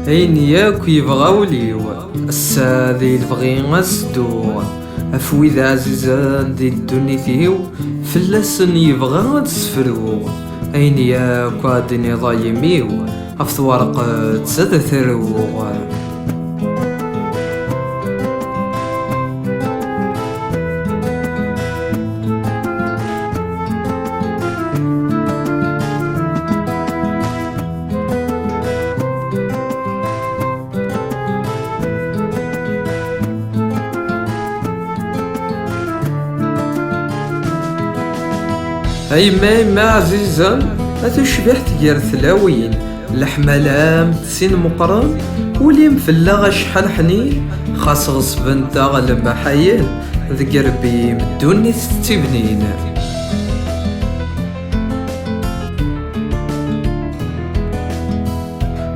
أين ياك يبغى وليو الساذي البغي أسدو أفويد عزيزان دي الدنيتيو فلسن يبغى تسفرو أين ياك عدني ضايميو أفت ورقة تسد ثرو أيما عزيزا أتشبه تجار ثلاوين الحملام تسين مقرن ولي مفلا شحال حنين خاص غصب انت غلب حيين ذكر بي مدوني تستبنين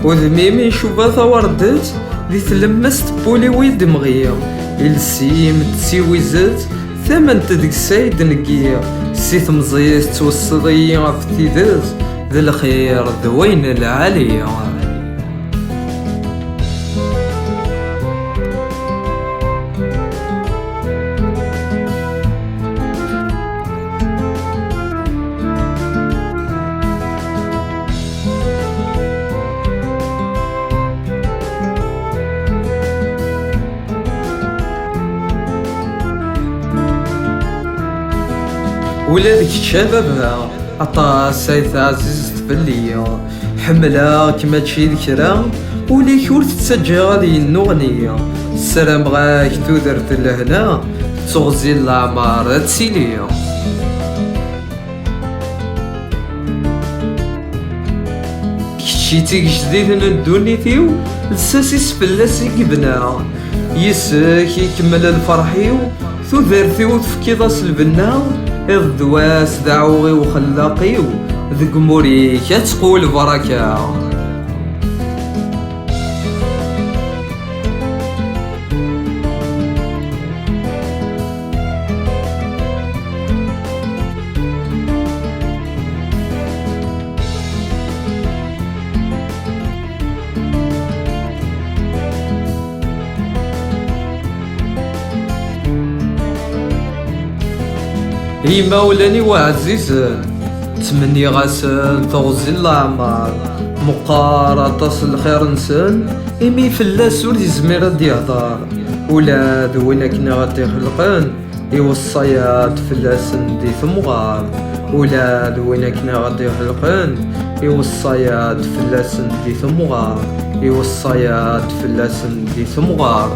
وذميمي شوفا ثوردت ذي تلمست بولي ويد مغيا السيم تسيوي زت ثمن تدق سايد نقيا سيث مزيز توصلي عفتيدز ذي الخير ذوين العالية ولا ذيك شبابها عطاس سايث عزيز تبليا حملها كما تشي ذكرى وليك ور تتسجى غادي النغنية السلام غاك تودرت لهنا تغزي العمارة تسيليا كتشي تيك جديد ندونيتيو لساسيس فلاسي قبنا يسك يكمل الفرحيو ثوذرتيو تفكيضاس البنا الدواس دعوغي وخلاقيو ذق موريك تقول بركة هي مولاني وعزيزان تمني غاسن تغزي الأعمار مقارطة الخير نسان إمي فلاس ولي زمير ديهضار ولاد وين كنا غادي خلقان يوصيات فلاسن دي ثمغار ولاد وين كنا غادي خلقان يوصيات فلاسن دي ثمغار يوصيات فلاسن دي ثمغار